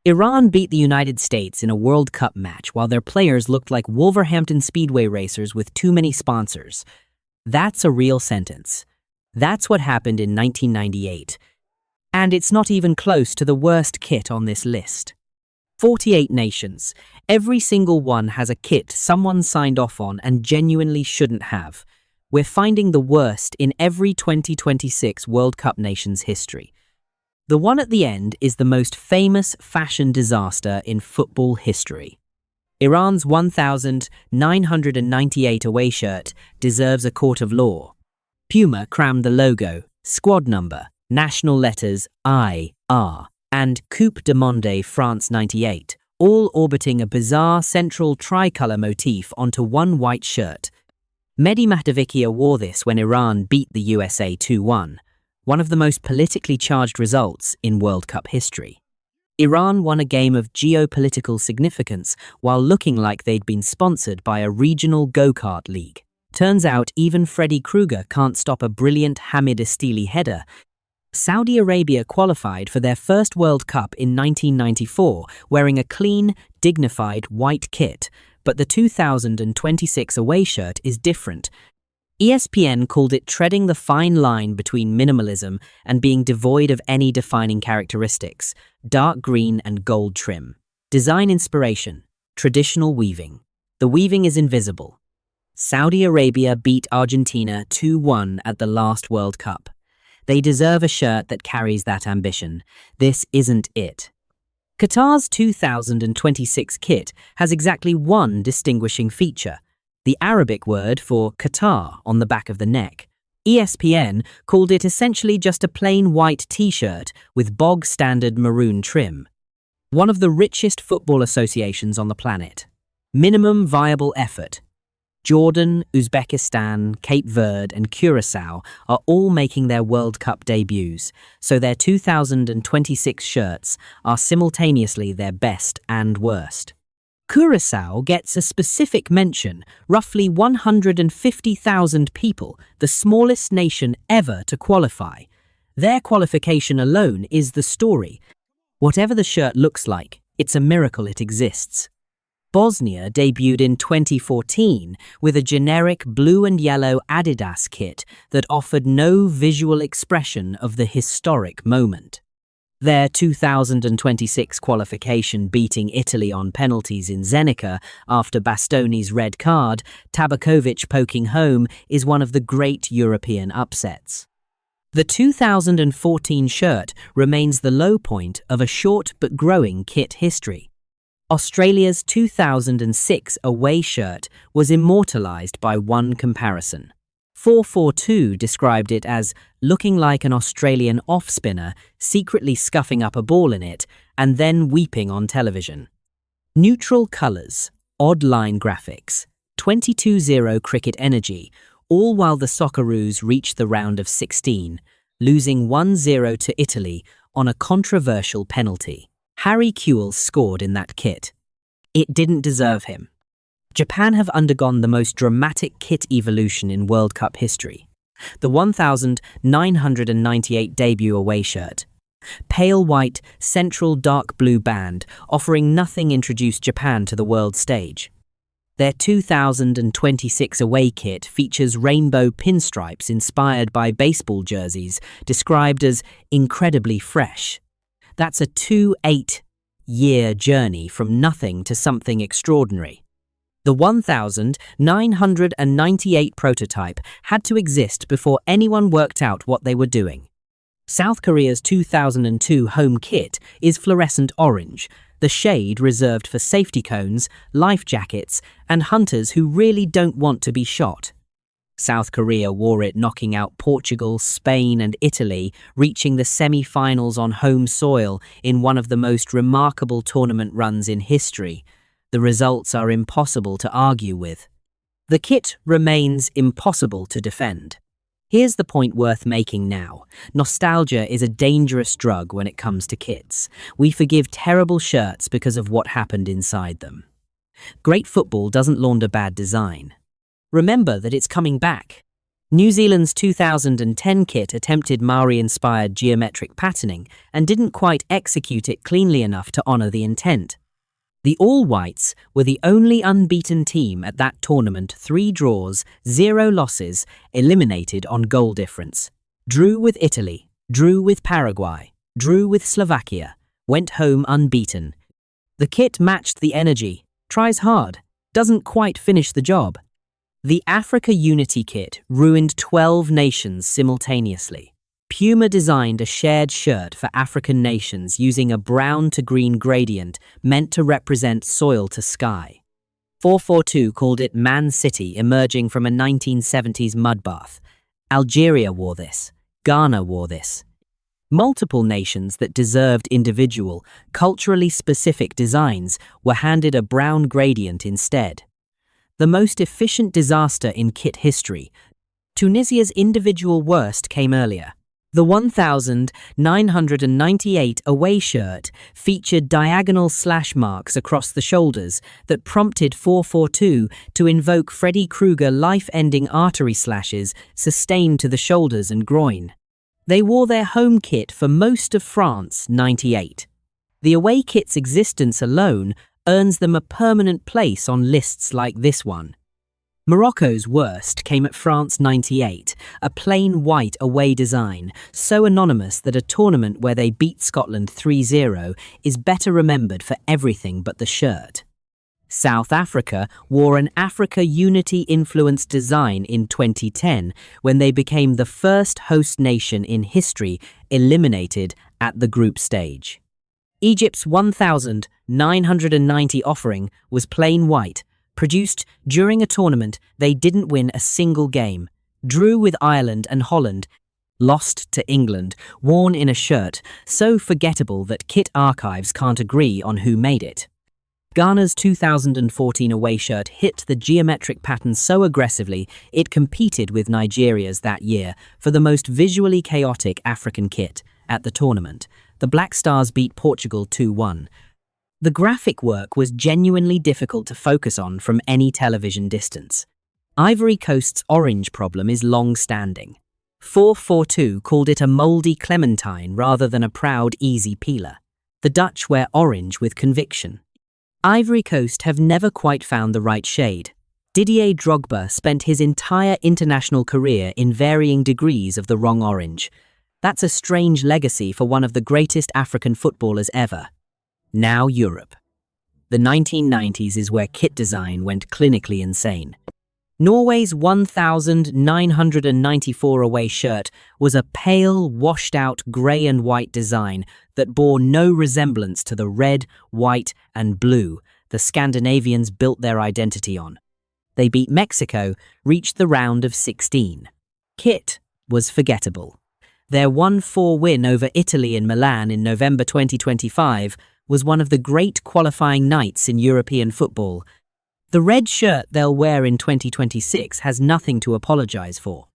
Iran beat the United States in a World Cup match while their players looked like Wolverhampton Speedway racers with too many sponsors. That's a real sentence. That's what happened in 1998. And it's not even close to the worst kit on this list. 48 nations. Every single one has a kit someone signed off on and genuinely shouldn't have. We're finding the worst in every 2026 World Cup nation's history. The one at the end is the most famous fashion disaster in football history. Iran's 1,998 away shirt deserves a court of law. Puma crammed the logo, squad number, national letters I, R, and Coupe du Monde France 98, all orbiting a bizarre central tricolour motif onto one white shirt. Mehdi Matavikia wore this when Iran beat the USA 2-1. One of the most politically charged results in World Cup history. Iran won a game of geopolitical significance while looking like they'd been sponsored by a regional go-kart league. Turns out even Freddy Krueger can't stop a brilliant Hamid Estili header. Saudi Arabia qualified for their first World Cup in 1994 wearing a clean, dignified white kit, but the 2026 away shirt is different. ESPN called it treading the fine line between minimalism and being devoid of any defining characteristics, dark green and gold trim. Design inspiration, traditional weaving. The weaving is invisible. Saudi Arabia beat Argentina 2-1 at the last World Cup. They deserve a shirt that carries that ambition. This isn't it. Qatar's 2026 kit has exactly one distinguishing feature. The Arabic word for Qatar on the back of the neck. ESPN called it essentially just a plain white t-shirt with bog-standard maroon trim. One of the richest football associations on the planet. Minimum viable effort. Jordan, Uzbekistan, Cape Verde and Curacao are all making their World Cup debuts, so their 2026 shirts are simultaneously their best and worst. Curacao gets a specific mention, roughly 150,000 people, the smallest nation ever to qualify. Their qualification alone is the story. Whatever the shirt looks like, it's a miracle it exists. Bosnia debuted in 2014 with a generic blue and yellow Adidas kit that offered no visual expression of the historic moment. Their 2026 qualification beating Italy on penalties in Zenica after Bastoni's red card, Tabakovic poking home, is one of the great European upsets. The 2014 shirt remains the low point of a short but growing kit history. Australia's 2006 away shirt was immortalised by one comparison. 442 described it as looking like an Australian off-spinner secretly scuffing up a ball in it and then weeping on television. Neutral colours, odd line graphics, 22-0 cricket energy, all while the Socceroos reached the round of 16, losing 1-0 to Italy on a controversial penalty. Harry Kewell scored in that kit. It didn't deserve him. Japan have undergone the most dramatic kit evolution in World Cup history. The 1,998 debut away shirt. Pale white, central dark blue band, offering nothing introduced Japan to the world stage. Their 2026 away kit features rainbow pinstripes inspired by baseball jerseys, described as incredibly fresh. That's a 2-8-year journey from nothing to something extraordinary. The 1,998 prototype had to exist before anyone worked out what they were doing. South Korea's 2002 home kit is fluorescent orange, the shade reserved for safety cones, life jackets, and hunters who really don't want to be shot. South Korea wore it knocking out Portugal, Spain, and Italy, reaching the semi-finals on home soil in one of the most remarkable tournament runs in history. The results are impossible to argue with. The kit remains impossible to defend. Here's the point worth making now. Nostalgia is a dangerous drug when it comes to kits. We forgive terrible shirts because of what happened inside them. Great football doesn't launder bad design. Remember that it's coming back. New Zealand's 2010 kit attempted Maori-inspired geometric patterning and didn't quite execute it cleanly enough to honour the intent. The All Whites were the only unbeaten team at that tournament, 3 draws, 0 losses, eliminated on goal difference. Drew with Italy, drew with Paraguay, drew with Slovakia, went home unbeaten. The kit matched the energy, tries hard, doesn't quite finish the job. The Africa Unity kit ruined 12 nations simultaneously. Puma designed a shared shirt for African nations using a brown to green gradient meant to represent soil to sky. 442 called it Man City, emerging from a 1970s mud bath. Algeria wore this. Ghana wore this. Multiple nations that deserved individual, culturally specific designs were handed a brown gradient instead. The most efficient disaster in kit history, Tunisia's individual worst came earlier. The 1998 away shirt featured diagonal slash marks across the shoulders that prompted 442 to invoke Freddy Krueger life-ending artery slashes sustained to the shoulders and groin. They wore their home kit for most of France '98. The away kit's existence alone earns them a permanent place on lists like this one. Morocco's worst came at France '98, a plain white away design, so anonymous that a tournament where they beat Scotland 3-0 is better remembered for everything but the shirt. South Africa wore an Africa Unity-influenced design in 2010 when they became the first host nation in history eliminated at the group stage. Egypt's 1990 offering was plain white, produced during a tournament they didn't win a single game, drew with Ireland and Holland, lost to England, worn in a shirt so forgettable that kit archives can't agree on who made it. Ghana's 2014 away shirt hit the geometric pattern so aggressively it competed with Nigeria's that year for the most visually chaotic African kit at the tournament. The Black Stars beat Portugal 2-1. The graphic work was genuinely difficult to focus on from any television distance. Ivory Coast's orange problem is long-standing. 442 called it a mouldy clementine rather than a proud, easy peeler. The Dutch wear orange with conviction. Ivory Coast have never quite found the right shade. Didier Drogba spent his entire international career in varying degrees of the wrong orange. That's a strange legacy for one of the greatest African footballers ever. Now Europe. The 1990s is where kit design went clinically insane. Norway's 1994 away shirt was a pale, washed-out grey and white design that bore no resemblance to the red, white and blue the Scandinavians built their identity on. They beat Mexico, reached the round of 16. Kit was forgettable. Their 1-4 win over Italy in Milan in November 2025 was one of the great qualifying nights in European football. The red shirt they'll wear in 2026 has nothing to apologise for.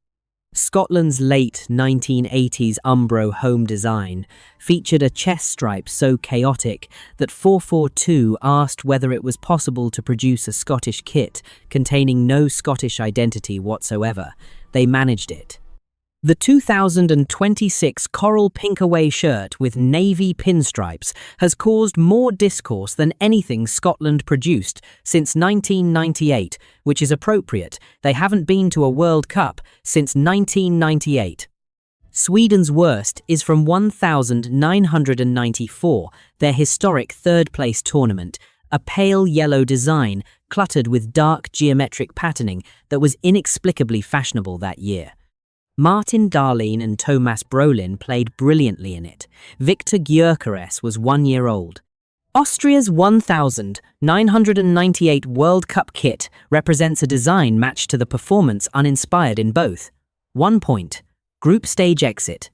Scotland's late 1980s Umbro home design featured a chest stripe so chaotic that 442 asked whether it was possible to produce a Scottish kit containing no Scottish identity whatsoever. They managed it. The 2026 coral pink away shirt with navy pinstripes has caused more discourse than anything Scotland produced since 1998, which is appropriate. They haven't been to a World Cup since 1998. Sweden's worst is from 1994, their historic third-place tournament, a pale yellow design cluttered with dark geometric patterning that was inexplicably fashionable that year. Martin Dahlin and Thomas Brolin played brilliantly in it. Victor Gyökeres was 1 year old. Austria's 1998 World Cup kit represents a design matched to the performance uninspired in both. 1 point. Group stage exit.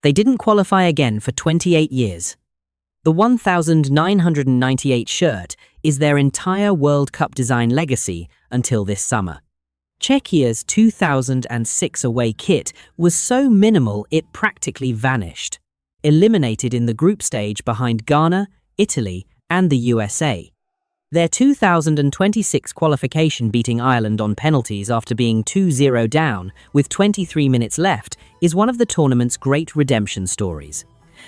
They didn't qualify again for 28 years. The 1998 shirt is their entire World Cup design legacy until this summer. Czechia's 2006 away kit was so minimal it practically vanished, eliminated in the group stage behind Ghana, Italy, and the USA. Their 2026 qualification beating Ireland on penalties after being 2-0 down with 23 minutes left is one of the tournament's great redemption stories.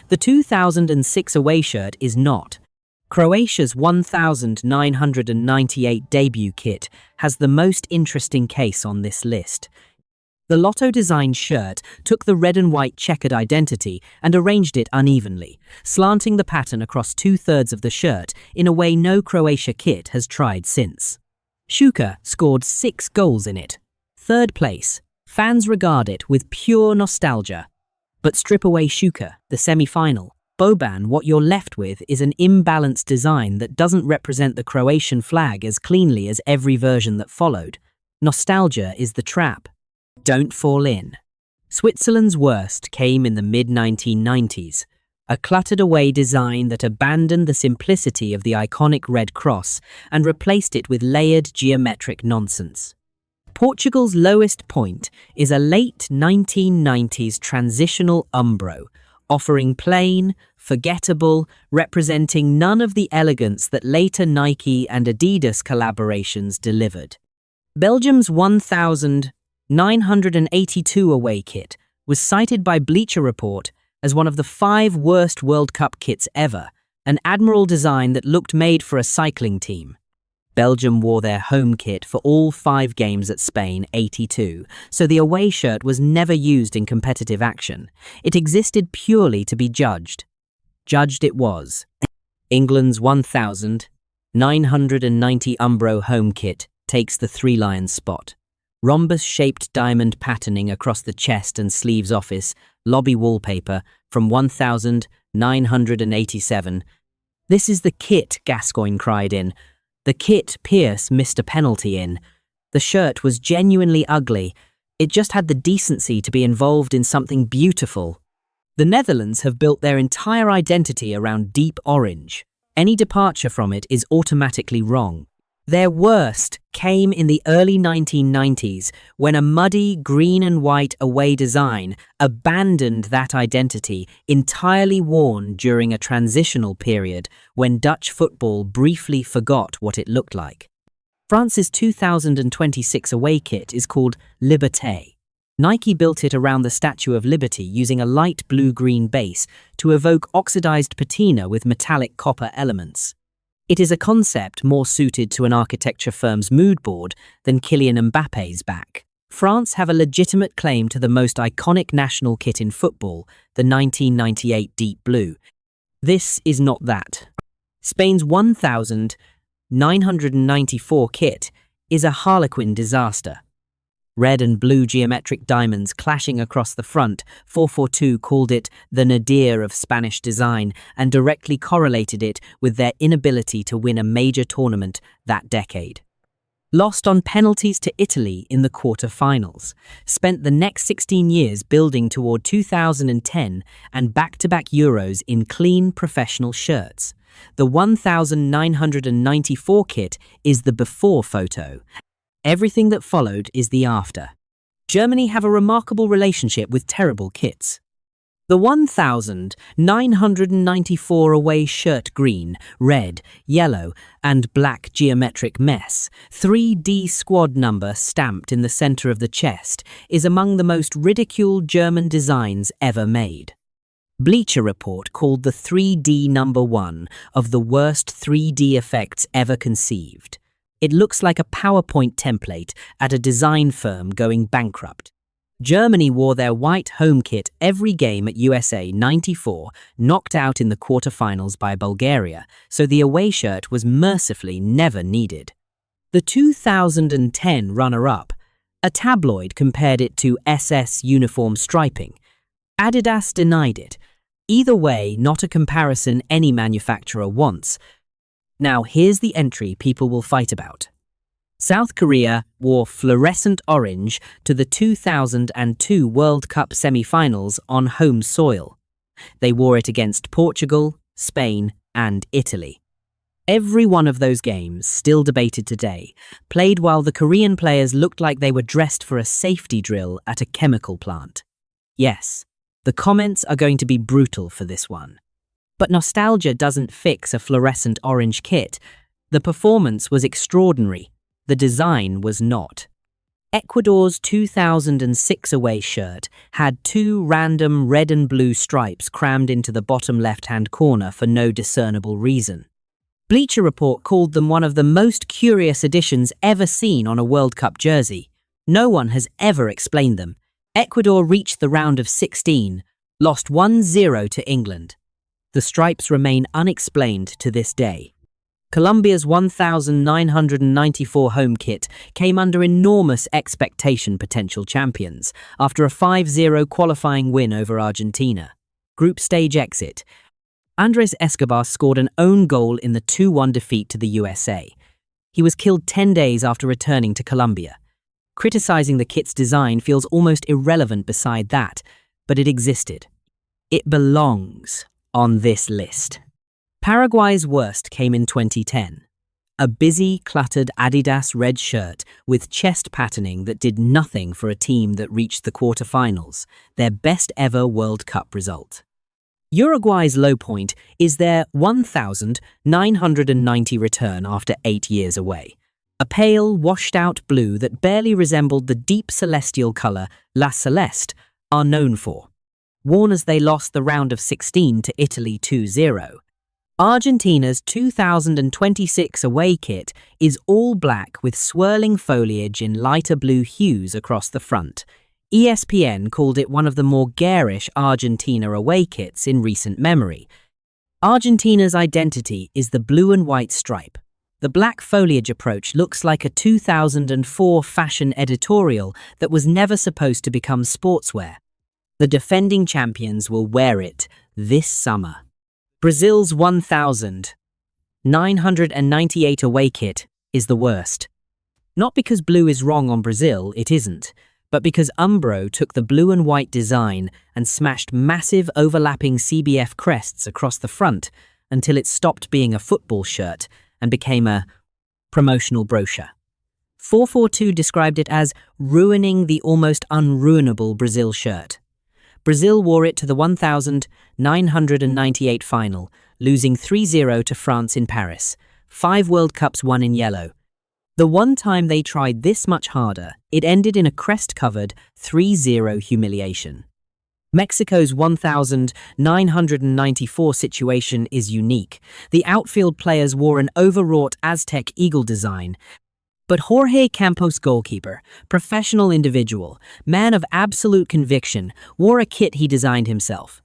The 2006 away shirt is not. Croatia's 1998 debut kit has the most interesting case on this list. The Lotto-designed shirt took the red and white checkered identity and arranged it unevenly, slanting the pattern across 2/3 of the shirt in a way no Croatia kit has tried since. Šuker scored 6 goals in it. Third place. Fans regard it with pure nostalgia. But strip away Šuker, the semi-final. Boban, what you're left with is an imbalanced design that doesn't represent the Croatian flag as cleanly as every version that followed. Nostalgia is the trap. Don't fall in. Switzerland's worst came in the mid-1990s, a cluttered away design that abandoned the simplicity of the iconic red cross and replaced it with layered geometric nonsense. Portugal's lowest point is a late 1990s transitional umbro, offering plain, forgettable, representing none of the elegance that later Nike and Adidas collaborations delivered. Belgium's 1982 away kit was cited by Bleacher Report as one of the 5 worst World Cup kits ever, an admirable design that looked made for a cycling team. Belgium wore their home kit for all 5 games at Spain '82, so the away shirt was never used in competitive action. It existed purely to be judged. Judged it was. England's 1990 Umbro home kit takes the 3 lions spot. Rhombus-shaped diamond patterning across the chest and sleeves office, lobby wallpaper from 1987. This is the kit, Gascoigne cried in. The kit Pearce missed a penalty in. The shirt was genuinely ugly. It just had the decency to be involved in something beautiful. The Netherlands have built their entire identity around deep orange. Any departure from it is automatically wrong. Their worst came in the early 1990s when a muddy green and white away design abandoned that identity, entirely worn during a transitional period when Dutch football briefly forgot what it looked like. France's 2026 away kit is called Liberté. Nike built it around the Statue of Liberty using a light blue-green base to evoke oxidized patina with metallic copper elements. It is a concept more suited to an architecture firm's mood board than Kylian Mbappe's back. France have a legitimate claim to the most iconic national kit in football, the 1998 deep blue. This is not that. Spain's 1994 kit is a harlequin disaster. Red and blue geometric diamonds clashing across the front, 442 called it the nadir of Spanish design and directly correlated it with their inability to win a major tournament that decade. Lost on penalties to Italy in the quarter-finals, spent the next 16 years building toward 2010 and back-to-back Euros in clean professional shirts. The 1994 kit is the before photo. Everything that followed is the after. Germany have a remarkable relationship with terrible kits. The 1994 away shirt green, red, yellow, and black geometric mess, 3D squad number stamped in the center of the chest, is among the most ridiculed German designs ever made. Bleacher Report called the 3D number 1 of the worst 3D effects ever conceived. It looks like a PowerPoint template at a design firm going bankrupt. Germany wore their white home kit every game at USA '94, knocked out in the quarterfinals by Bulgaria, so the away shirt was mercifully never needed. The 2010 runner-up, a tabloid compared it to SS uniform striping. Adidas denied it. Either way, not a comparison any manufacturer wants. Now here's the entry people will fight about. South Korea wore fluorescent orange to the 2002 World Cup semi-finals on home soil. They wore it against Portugal, Spain, and Italy. Every one of those games, still debated today, played while the Korean players looked like they were dressed for a safety drill at a chemical plant. Yes, the comments are going to be brutal for this one. But nostalgia doesn't fix a fluorescent orange kit. The performance was extraordinary. The design was not. Ecuador's 2006 away shirt had two random red and blue stripes crammed into the bottom left-hand corner for no discernible reason. Bleacher Report called them one of the most curious additions ever seen on a World Cup jersey. No one has ever explained them. Ecuador reached the round of 16, lost 1-0 to England. The stripes remain unexplained to this day. Colombia's 1994 home kit came under enormous expectation potential champions after a 5-0 qualifying win over Argentina. Group stage exit. Andres Escobar scored an own goal in the 2-1 defeat to the USA. He was killed 10 days after returning to Colombia. Criticizing the kit's design feels almost irrelevant beside that, but it existed. It belongs on this list. Paraguay's worst came in 2010. A busy, cluttered Adidas red shirt with chest patterning that did nothing for a team that reached the quarterfinals, their best ever World Cup result. Uruguay's low point is their 1,990 return after 8 years away. A pale, washed-out blue that barely resembled the deep celestial colour La Celeste are known for. Worn as they lost the round of 16 to Italy 2-0. Argentina's 2026 away kit is all black with swirling foliage in lighter blue hues across the front. ESPN called it one of the more garish Argentina away kits in recent memory. Argentina's identity is the blue and white stripe. The black foliage approach looks like a 2004 fashion editorial that was never supposed to become sportswear. The defending champions will wear it this summer. Brazil's 1,998 away kit is the worst. Not because blue is wrong on Brazil, it isn't, but because Umbro took the blue and white design and smashed massive overlapping CBF crests across the front until it stopped being a football shirt and became a promotional brochure. 442 described it as ruining the almost unruinable Brazil shirt. Brazil wore it to the 1998 final, losing 3-0 to France in Paris. 5 World Cups won in yellow. The one time they tried this much harder, it ended in a crest-covered 3-0 humiliation. Mexico's 1994 situation is unique. The outfield players wore an overwrought Aztec eagle design, but Jorge Campos, goalkeeper, professional individual, man of absolute conviction, wore a kit he designed himself.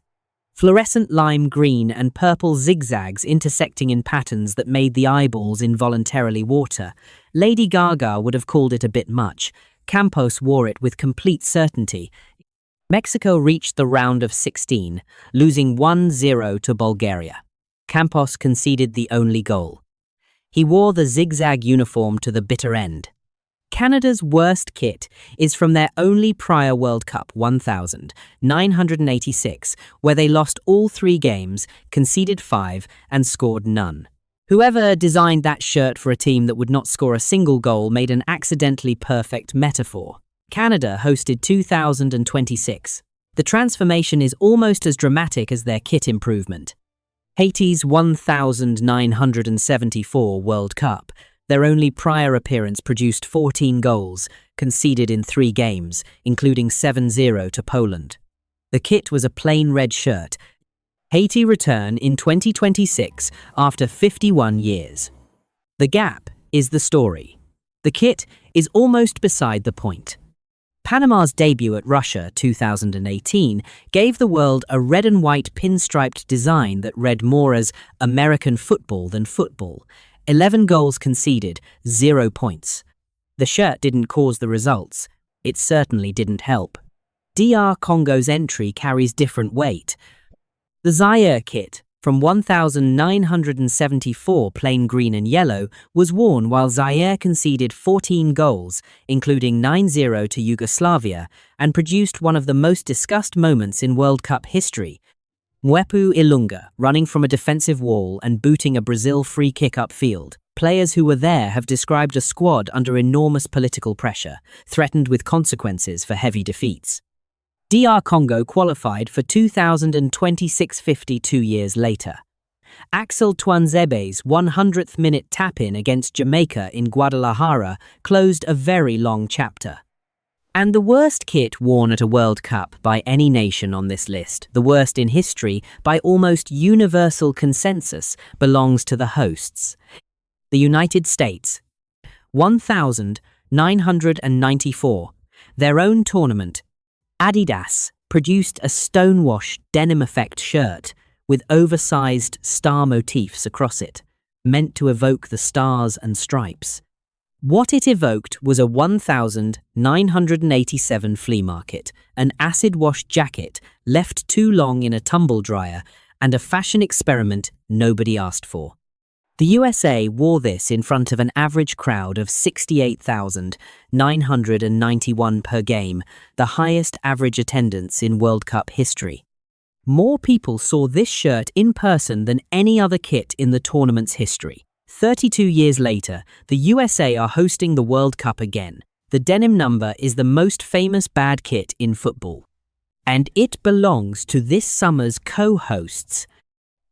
Fluorescent lime green and purple zigzags intersecting in patterns that made the eyeballs involuntarily water. Lady Gaga would have called it a bit much. Campos wore it with complete certainty. Mexico reached the round of 16, losing 1-0 to Bulgaria. Campos conceded the only goal. He wore the zigzag uniform to the bitter end. Canada's worst kit is from their only prior World Cup 1986, where they lost all 3 games, conceded 5, and scored none. Whoever designed that shirt for a team that would not score a single goal made an accidentally perfect metaphor. Canada hosted 2026. The transformation is almost as dramatic as their kit improvement. Haiti's 1974 World Cup. Their only prior appearance produced 14 goals, conceded in 3 games, including 7-0 to Poland. The kit was a plain red shirt. Haiti return in 2026 after 51 years. The gap is the story. The kit is almost beside the point. Panama's debut at Russia 2018 gave the world a red and white pinstriped design that read more as American football than football. 11 goals conceded, 0 points. The shirt didn't cause the results. It certainly didn't help. DR Congo's entry carries different weight. The Zaire kit, from 1974 plain green and yellow, was worn while Zaire conceded 14 goals, including 9-0 to Yugoslavia, and produced one of the most discussed moments in World Cup history. Mwepu Ilunga running from a defensive wall and booting a Brazil free kick upfield. Players who were there have described a squad under enormous political pressure, threatened with consequences for heavy defeats. DR Congo qualified for 2026 52 years later. Axel Tuanzebe's 100th minute tap-in against Jamaica in Guadalajara closed a very long chapter. And the worst kit worn at a World Cup by any nation on this list, the worst in history by almost universal consensus, belongs to the hosts. The United States. 1,994. Their own tournament. Adidas produced a stonewashed denim effect shirt with oversized star motifs across it, meant to evoke the stars and stripes. What it evoked was a 1,987 flea market, an acid-washed jacket left too long in a tumble dryer, and a fashion experiment nobody asked for. The USA wore this in front of an average crowd of 68,991 per game, the highest average attendance in World Cup history. More people saw this shirt in person than any other kit in the tournament's history. 32 years later, the USA are hosting the World Cup again. The denim number is the most famous bad kit in football. And it belongs to this summer's co-hosts.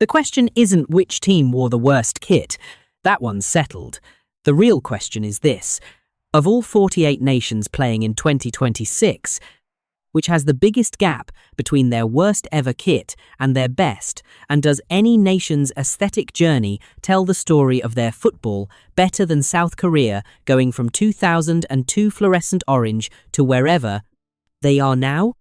The question isn't which team wore the worst kit. That one's settled. The real question is this. Of all 48 nations playing in 2026, which has the biggest gap between their worst ever kit and their best, and does any nation's aesthetic journey tell the story of their football better than South Korea going from 2002 fluorescent orange to wherever they are now?